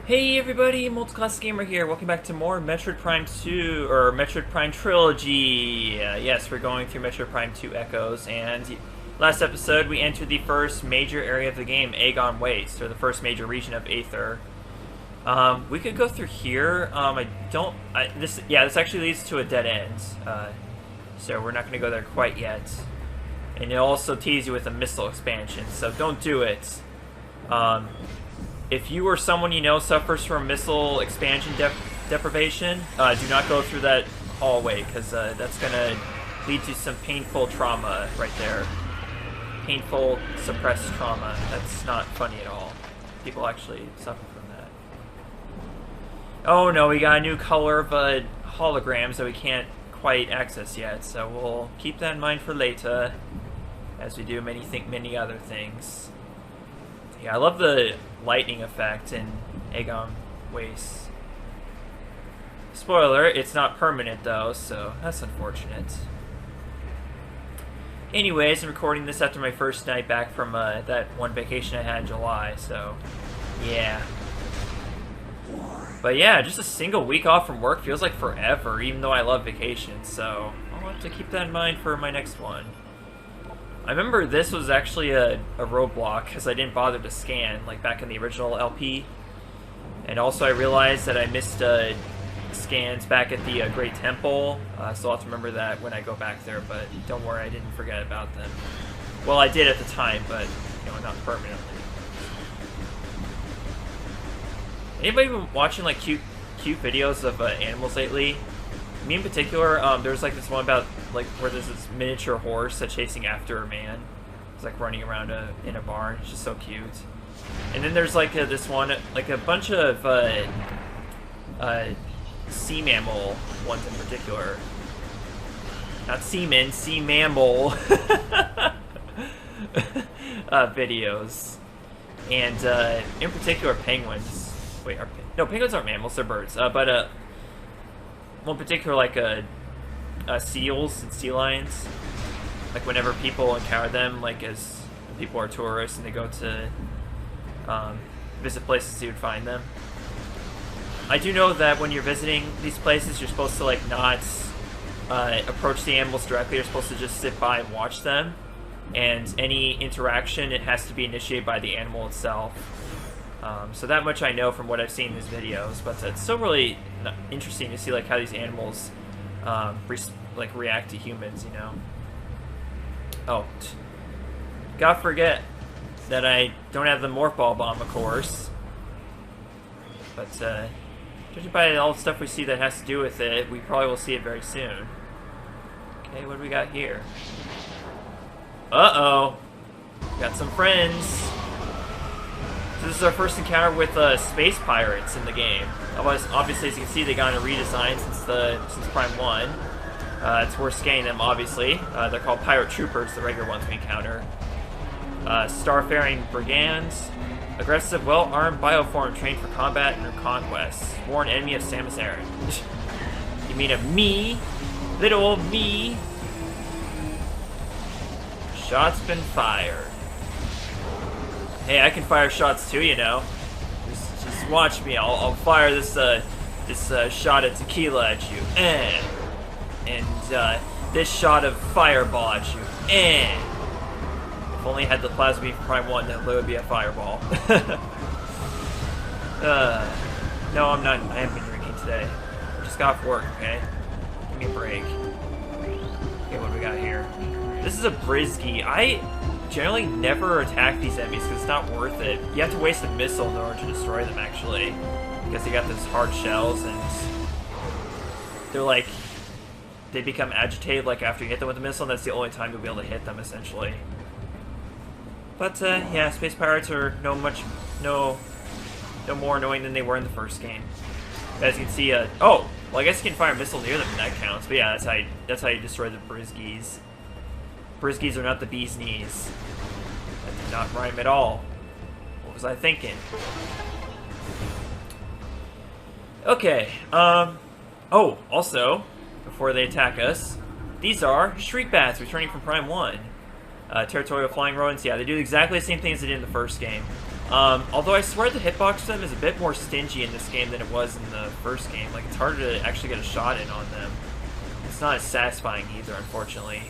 Hey everybody, Multiclass Gamer here. Welcome back to more Metroid Prime 2, or Metroid Prime Trilogy. Yes, we're going through Metroid Prime 2 Echoes, and last episode we entered the first major area of the game, Agon Wastes, or the first major region of Aether. We could go through here. This actually leads to a dead end, so we're not going to go there quite yet. And it'll also tease you with a missile expansion, so don't do it. If you or someone you know suffers from missile expansion deprivation, do not go through that hallway, because that's going to lead to some painful trauma right there. Painful, suppressed trauma. That's not funny at all. People actually suffer from that. Oh no, we got a new color of holograms that we can't quite access yet, so we'll keep that in mind for later, as we do many other things. Yeah, I love the lightning effect in Agon Wastes. Spoiler, it's not permanent though, so that's unfortunate. Anyways, I'm recording this after my first night back from that one vacation I had in July, so yeah. But yeah, just a single week off from work feels like forever, even though I love vacations, so I'll have to keep that in mind for my next one. I remember this was actually a roadblock because I didn't bother to scan, like back in the original LP. And also I realized that I missed scans back at the Great Temple, so I'll have to remember that when I go back there, but don't worry, I didn't forget about them. Well, I did at the time, but, you know, not permanently. Anybody been watching, like, cute videos of animals lately? Me in particular, there's like this one about like where there's this miniature horse that's chasing after a man. It's like running around in a barn. It's just so cute. And then there's like this one, like a bunch of sea mammal ones in particular. Not seamen, sea mammal videos. And in particular penguins. Wait, no, penguins aren't mammals, they're birds. But one particular, like, seals and sea lions. Like, whenever people encounter them, like, as people are tourists and they go to visit places, you would find them. I do know that when you're visiting these places, you're supposed to, like, not approach the animals directly. You're supposed to just sit by and watch them. And any interaction, it has to be initiated by the animal itself. So that much I know from what I've seen in these videos, but it's still really interesting to see like how these animals react to humans, you know. Oh, God forget that I don't have the Morph Ball Bomb, of course. But judging by all the stuff we see that has to do with it, we probably will see it very soon. Okay, what do we got here? Uh-oh. Got some friends. So this is our first encounter with space pirates in the game. Obviously, as you can see, they got a redesign since Prime 1. It's worth scanning them, obviously. They're called pirate troopers, the regular ones we encounter. Starfaring brigands. Aggressive, well-armed bioform trained for combat and conquest. Sworn enemy of Samus Aran. You mean of me? Little old me? Shots been fired. Hey, I can fire shots too, you know. Just watch me. I'll fire this shot of tequila at you, and this shot of fireball at you, If only I had the plasma beam from Prime 1, that would be a fireball. No, I'm not. I haven't been drinking today. I just got off work. Okay, give me a break. Okay, what do we got here? This is a Brisky. I generally never attack these enemies because it's not worth it. You have to waste a missile in order to destroy them, actually, because they got those hard shells and they're like, they become agitated like after you hit them with a missile, and that's the only time you'll be able to hit them, essentially. But yeah, space pirates are no more annoying than they were in the first game. As you can see, oh, well, I guess you can fire a missile near them and that counts. But yeah, that's how you destroy the Brisgies. Brisgies are not the bee's knees. That did not rhyme at all. What was I thinking? Okay, oh, also, before they attack us, these are Shriek Bats returning from Prime 1. Territorial flying rodents, yeah, they do exactly the same thing as they did in the first game. Although I swear the hitbox to them is a bit more stingy in this game than it was in the first game. Like, it's harder to actually get a shot in on them. It's not as satisfying either, unfortunately.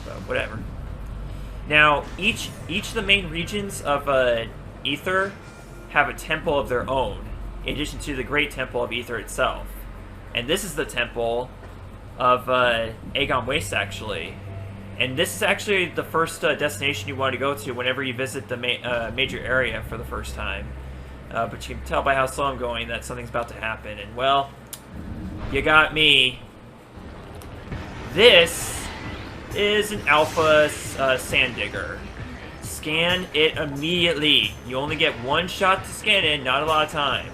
But whatever. Now, each of the main regions of Aether have a temple of their own, in addition to the Great Temple of Aether itself. And this is the temple of Agon Wastes, actually. And this is actually the first destination you want to go to whenever you visit the major area for the first time. But you can tell by how slow I'm going that something's about to happen. And, well, you got me. This is an alpha sand digger. Scan it immediately. You only get one shot to scan it, not a lot of time.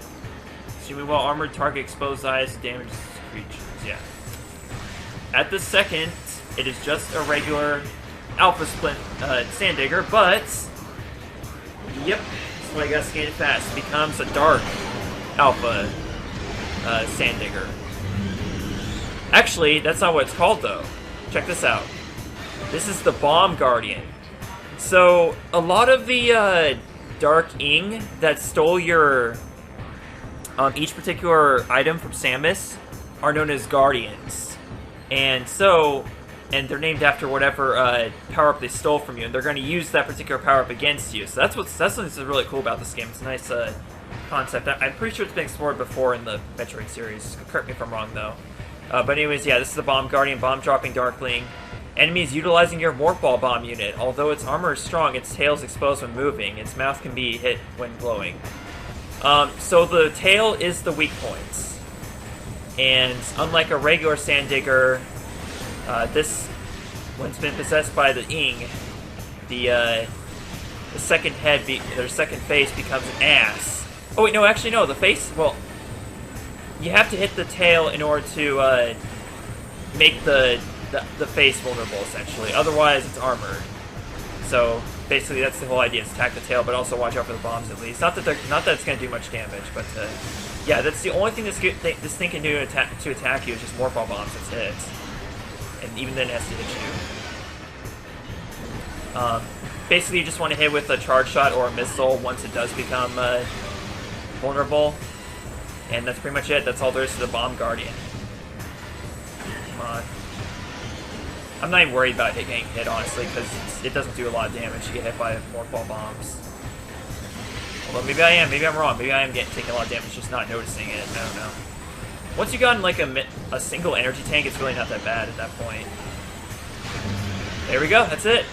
Assuming while armored, target exposed eyes damages creatures. Yeah. At the second, it is just a regular alpha splint sand digger, but yep, that's why I gotta scan it fast. It becomes a dark alpha sand digger. Actually, that's not what it's called though. Check this out. This is the Bomb Guardian. So, a lot of the Dark Ing that stole your each particular item from Samus are known as Guardians. And so, and they're named after whatever power-up they stole from you, and they're going to use that particular power-up against you. So that's what's really cool about this game. It's a nice concept. I'm pretty sure it's been explored before in the Metroid series. Correct me if I'm wrong, though. But anyways, yeah, this is the Bomb Guardian, bomb-dropping Darkling. Enemies utilizing your Morph Ball bomb unit. Although its armor is strong, its tail is exposed when moving. Its mouth can be hit when glowing. So the tail is the weak points. And unlike a regular Sand Digger, this, when it's been possessed by the Ing, the second head, their second face becomes an ass. Oh wait, no, actually no, the face, well, you have to hit the tail in order to make the face vulnerable, essentially. Otherwise, it's armored. So basically, that's the whole idea: is attack the tail, but also watch out for the bombs at least. Not that it's going to do much damage, but yeah, that's the only thing this thing can do to attack you is just Morph Ball bombs. That's it. And even then, it has to hit you. Basically, you just want to hit with a charge shot or a missile once it does become vulnerable, and that's pretty much it. That's all there is to the Bomb Guardian. Come on. I'm not even worried about it getting hit, honestly, because it doesn't do a lot of damage to get hit by Morph Ball bombs. Although maybe I am, maybe I'm wrong. Maybe I am taking a lot of damage, just not noticing it. I don't know. Once you got in like a single energy tank, it's really not that bad at that point. There we go. That's it.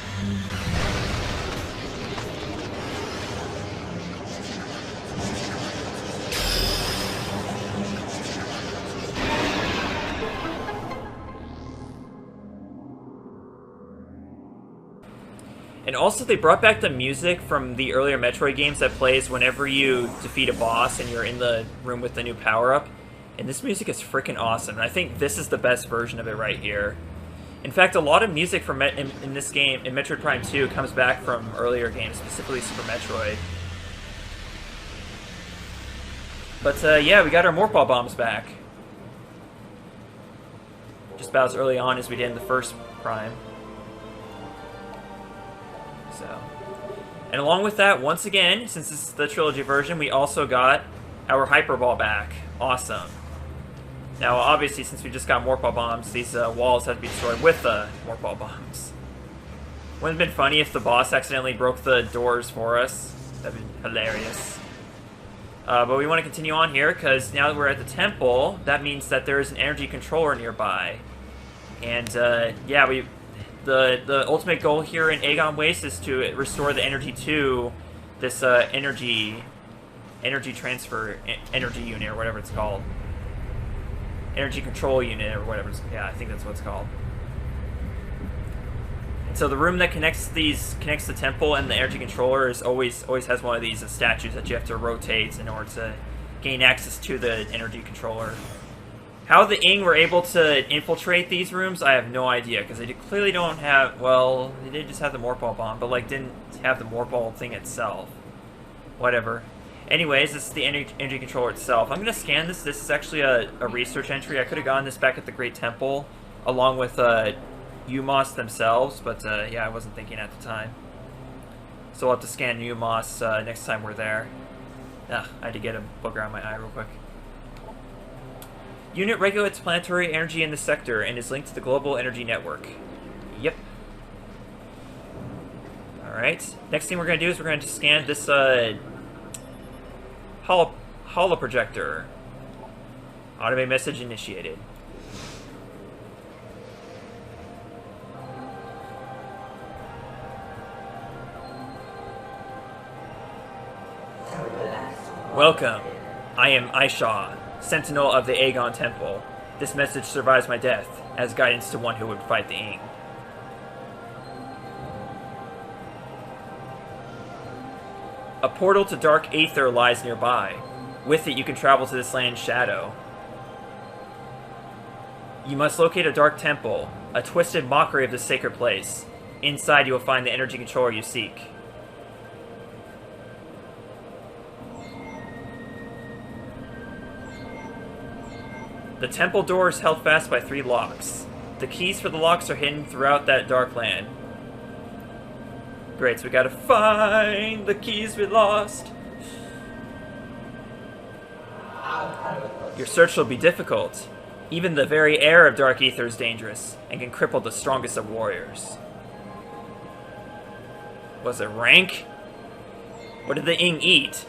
And also, they brought back the music from the earlier Metroid games that plays whenever you defeat a boss and you're in the room with the new power-up. And this music is freaking awesome. And I think this is the best version of it right here. In fact, a lot of music from in this game, in Metroid Prime 2, comes back from earlier games, specifically Super Metroid. But yeah, we got our Morph Ball bombs back. Just about as early on as we did in the first Prime. And along with that, once again, since this is the Trilogy version, we also got our Hyper Ball back. Awesome. Now, obviously, since we just got Morph Ball bombs, these walls have to be destroyed with the Morph Ball bombs. Wouldn't it have been funny if the boss accidentally broke the doors for us? That'd be hilarious. But we want to continue on here, because now that we're at the temple, that means that there is an energy controller nearby. And, yeah, the ultimate goal here in Agon Wastes is to restore the energy to this energy transfer energy unit, or whatever it's called. Energy control unit, or whatever it's, yeah, I think that's what it's called. And so the room that connects the temple and the energy controller always has one of these statues that you have to rotate in order to gain access to the energy controller. How the Ing were able to infiltrate these rooms, I have no idea, because they clearly don't have, well, they did just have the Morph Ball bomb, but, like, didn't have the Morph Ball thing itself. Whatever. Anyways, this is the energy controller itself. I'm going to scan this. This is actually a research entry. I could have gotten this back at the Great Temple, along with UMOS themselves, but, yeah, I wasn't thinking at the time. So we'll have to scan New Moss next time we're there. Ugh, I had to get a booger on my eye real quick. Unit regulates planetary energy in the sector and is linked to the global energy network. Yep. Alright. Next thing we're going to do is we're going to scan this holoprojector. Automate message initiated. Welcome. I am Aisha, Sentinel of the Agon Temple. This message survives my death, as guidance to one who would fight the Ing. A portal to Dark Aether lies nearby. With it, you can travel to this land's shadow. You must locate a Dark Temple, a twisted mockery of this sacred place. Inside, you will find the energy controller you seek. The temple door is held fast by 3 locks. The keys for the locks are hidden throughout that dark land. Great, so we gotta find the keys we lost. Your search will be difficult. Even the very air of Dark Aether is dangerous, and can cripple the strongest of warriors. Was it rank? What did the Ing eat?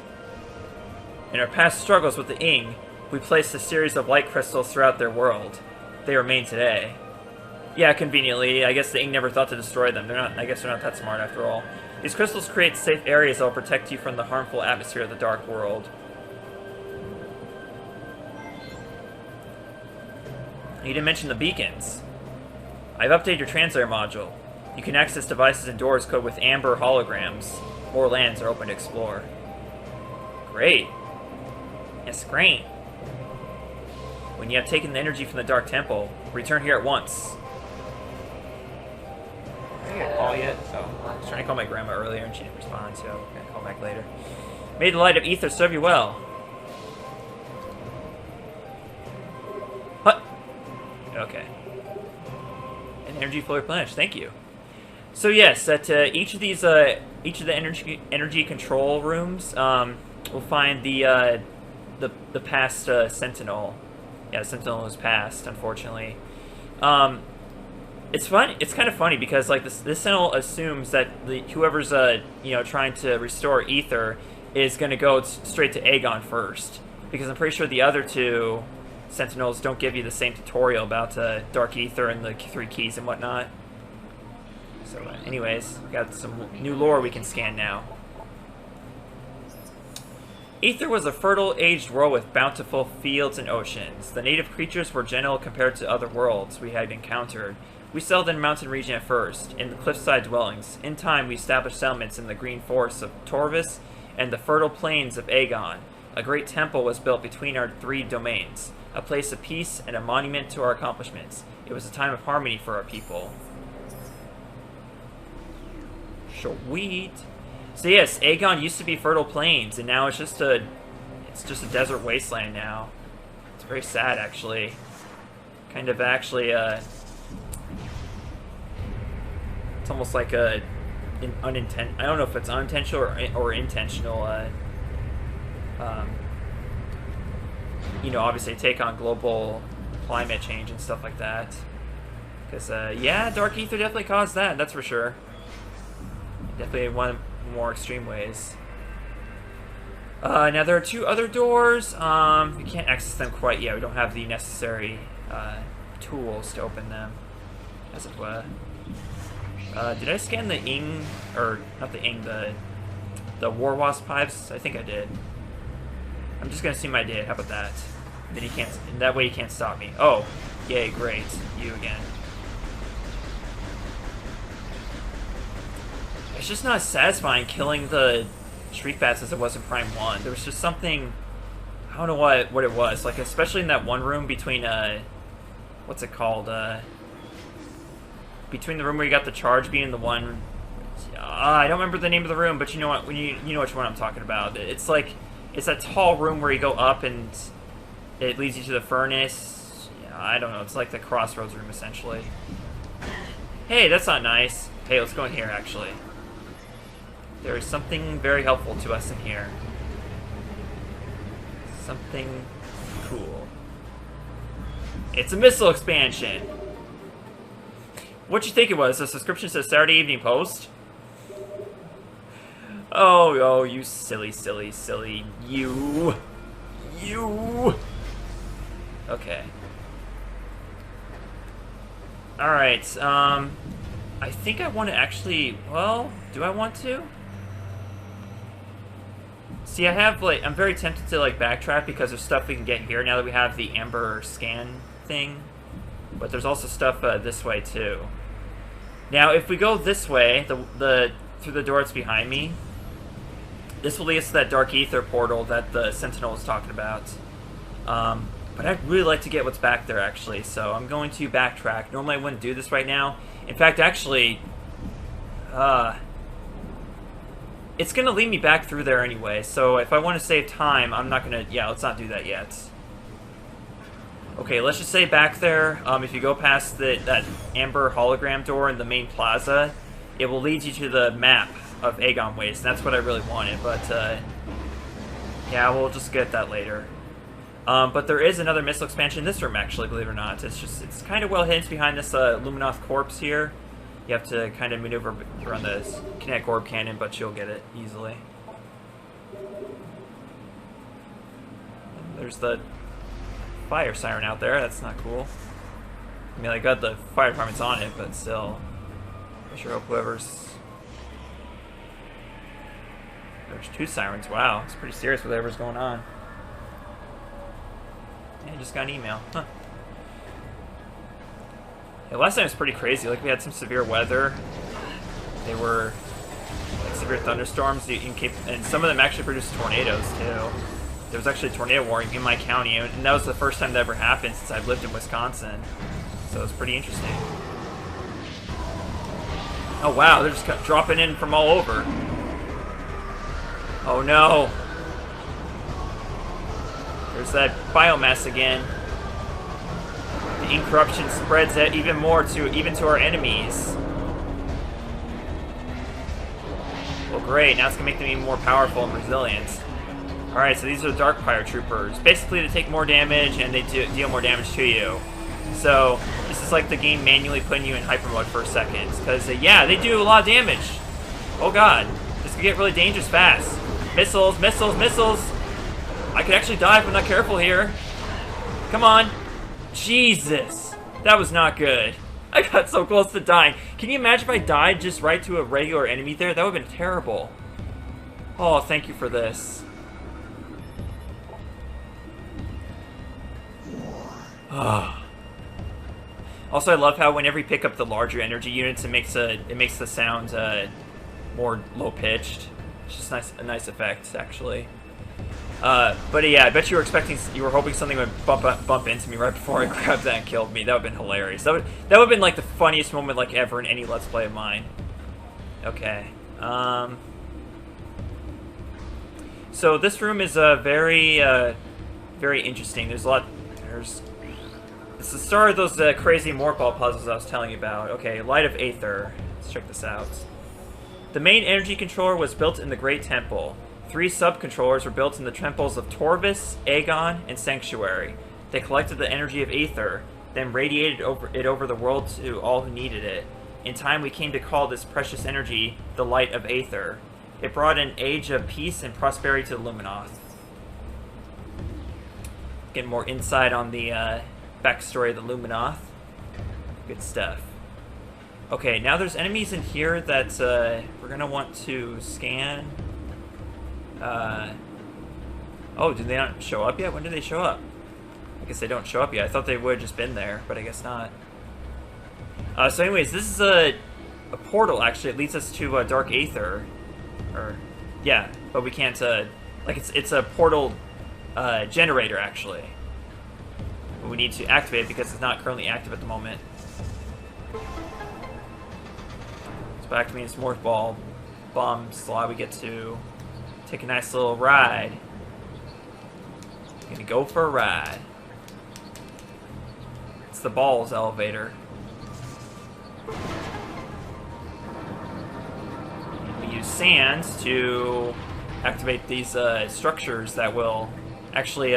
In our past struggles with the Ing, we placed a series of light crystals throughout their world. They remain today. Yeah, conveniently. I guess the Ing never thought to destroy them. I guess they're not that smart after all. These crystals create safe areas that will protect you from the harmful atmosphere of the dark world. You didn't mention the beacons. I've updated your translator module. You can access devices and doors coded with amber holograms. More lands are open to explore. Great. Yes, great. When you have taken the energy from the Dark Temple, return here at once. Did I get a call yet? Oh, I was trying to call my grandma earlier and she didn't respond, so I'm going to call back later. May the light of Aether serve you well. What? Okay. An energy fully replenished, thank you. So yes, at each of the energy control rooms, we'll find the past Sentinel. Yeah, the Sentinel was passed, unfortunately. It's fun. It's kind of funny because like this Sentinel assumes that whoever's trying to restore Aether is going to go straight to Agon first, because I'm pretty sure the other 2 Sentinels don't give you the same tutorial about Dark Aether and the 3 keys and whatnot. So, anyways, we got some new lore we can scan now. Aether was a fertile, aged world with bountiful fields and oceans. The native creatures were gentle compared to other worlds we had encountered. We settled in the mountain region at first, in the cliffside dwellings. In time, we established settlements in the green forests of Torvis and the fertile plains of Agon. A great temple was built between our 3 domains, a place of peace and a monument to our accomplishments. It was a time of harmony for our people. Sweet. So yes, Agon used to be fertile plains, and now it's just a desert wasteland now. It's very sad, actually. Kind of actually, it's almost like I don't know if it's unintentional or intentional. Obviously take on global climate change and stuff like that. Because yeah, Dark Aether definitely caused that. That's for sure. Definitely one more extreme ways. Now there are 2 other doors. We can't access them quite yet. We don't have the necessary tools to open them, as it were. Did I scan the Ing, or not the Ing, the War Wasp pipes? I think I did. I'm just gonna assume I did. How about that? Then he can't. That way he can't stop me. Oh, yay! Great, you again. It's just not satisfying killing the Shriek Bats as it was in Prime 1. There was just something, I don't know what it was, like especially in that one room between, what's it called, between the room where you got the charge beam and the one, I don't remember the name of the room, but you know what, you know which one I'm talking about. It's like, it's that tall room where you go up and it leads you to the furnace. Yeah, I don't know, it's like the crossroads room essentially. Hey, that's not nice. Hey, let's go in here actually. There is something very helpful to us in here. Something cool. It's a missile expansion! What'd you think it was? A subscription to Saturday Evening Post? Oh, you silly. You. Okay. Alright, I think I want to actually... Well, do I want to? See, I have, like... I'm very tempted to, like, backtrack because there's stuff we can get here now that we have the Amber scan thing. But there's also stuff this way, too. Now, if we go this way, through the door that's behind me, this will lead us to that Dark Aether portal that the Sentinel was talking about. But I'd really like to get what's back there, actually, so I'm going to backtrack. Normally I wouldn't do this right now. In fact, actually, it's going to lead me back through there anyway, so if I want to save time, I'm not going to... Yeah, let's not do that yet. Okay, let's just say back there, if you go past that Amber hologram door in the main plaza, it will lead you to the map of Agon Wastes. That's what I really wanted, but, yeah, we'll just get that later. But there is another missile expansion in this room, actually, believe it or not. It's kind of well hidden behind this Luminoth corpse here. You have to kind of maneuver around the kinetic orb cannon, but you'll get it easily. There's the fire siren out there. That's not cool. I mean, I got the fire department's on it, but still. I sure hope whoever's... There's 2 sirens. Wow, it's pretty serious whatever's going on. Yeah, just got an email. Huh. Yeah, last time was pretty crazy. Like, we had some severe weather. They were like severe thunderstorms, and some of them actually produced tornadoes too. There was actually a tornado warning in my county, and that was the first time that ever happened since I've lived in Wisconsin. So it was pretty interesting. Oh wow, they're just dropping in from all over. Oh no! There's that biomass again. The incorruption spreads that even more even to our enemies. Well, great. Now it's gonna make them even more powerful and resilient. All right, so these are the Dark Paratroopers. Basically, they take more damage and they deal more damage to you. So this is like the game manually putting you in hyper mode for a second, because yeah, they do a lot of damage. Oh god, this could get really dangerous fast. Missiles, missiles, missiles. I could actually die if I'm not careful here. Come on. Jesus. That was not good. I got so close to dying. Can you imagine if I died just right to a regular enemy there? That would have been terrible. Oh, thank you for this. Also, I love how whenever you pick up the larger energy units, it makes the sound more low-pitched. It's just a nice effect, actually. But yeah, I bet you were hoping something would bump into me right before I grabbed that and killed me. That would have been hilarious. That would have been like the funniest moment like ever in any Let's Play of mine. Okay. So this room is very interesting. It's the start of those crazy morphball puzzles I was telling you about. Okay, Light of Aether. Let's check this out. The main energy controller was built in the Great Temple. 3 sub-controllers were built in the temples of Torvis, Agon, and Sanctuary. They collected the energy of Aether, then radiated it over the world to all who needed it. In time, we came to call this precious energy the Light of Aether. It brought an age of peace and prosperity to the Luminoth. Get more insight on the backstory of the Luminoth. Good stuff. Okay, now there's enemies in here that we're going to want to scan. Oh, did they not show up yet? When did they show up? I guess they don't show up yet. I thought they would have just been there, but I guess not. So anyways, this is a portal, actually. It leads us to Dark Aether. Or, yeah, but we can't, like, it's a portal generator, actually. But we need to activate it because it's not currently active at the moment. So back to me, it's more bomb slot. We get to take a nice little ride. Gonna go for a ride. It's the balls elevator. We use sand to activate these structures that will actually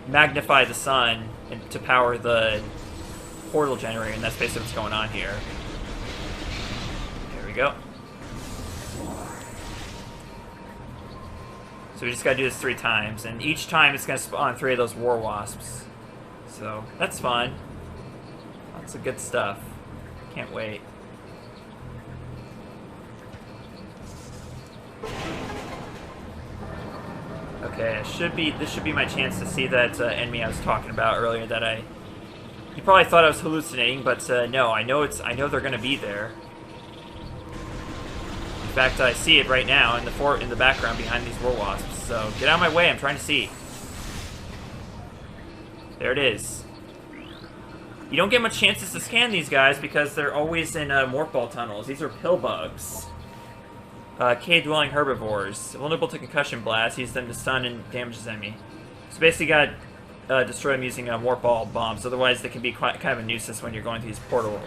magnify the sun and to power the portal generator, and that's basically what's going on here. There we go. So we just gotta do this 3 times, and each time it's gonna spawn 3 of those war wasps. So that's fun. Lots of good stuff. Can't wait. Okay, this should be my chance to see that enemy I was talking about earlier. You probably thought I was hallucinating, but no, I know they're gonna be there. In fact, I see it right now in the background behind these war wasps. So get out of my way! I'm trying to see. There it is. You don't get much chances to scan these guys because they're always in morph ball tunnels. These are pill bugs. Cave-dwelling herbivores. Vulnerable to concussion blasts. Use them to stun and damage the enemy. So basically you gotta destroy them using morph ball bombs. Otherwise they can be kind of a nuisance when you're going through these portal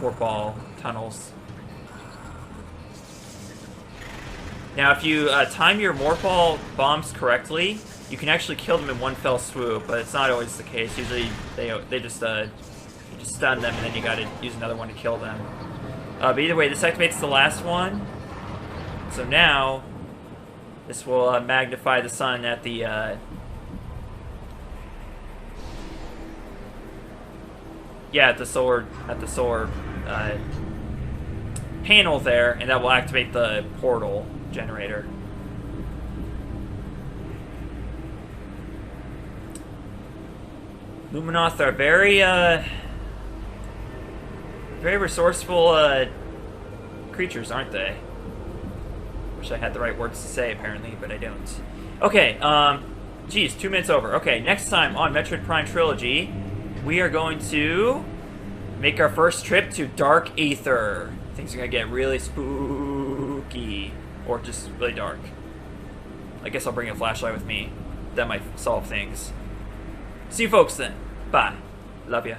morph ball tunnels. Now if you time your morph ball bombs correctly, you can actually kill them in one fell swoop, but it's not always the case. Usually they just you just stun them and then you gotta use another one to kill them. But either way, this activates the last one. So now, this will magnify the sun at the solar panel there, and that will activate the portal generator. Luminoth are very resourceful creatures, aren't they? Wish I had the right words to say, apparently, but I don't. Okay, geez, 2 minutes over. Okay, next time on Metroid Prime Trilogy, we are going to make our first trip to Dark Aether. Things are gonna get really spooky, or just really dark. I guess I'll bring a flashlight with me. That might solve things. See you folks then. Bye. Love ya.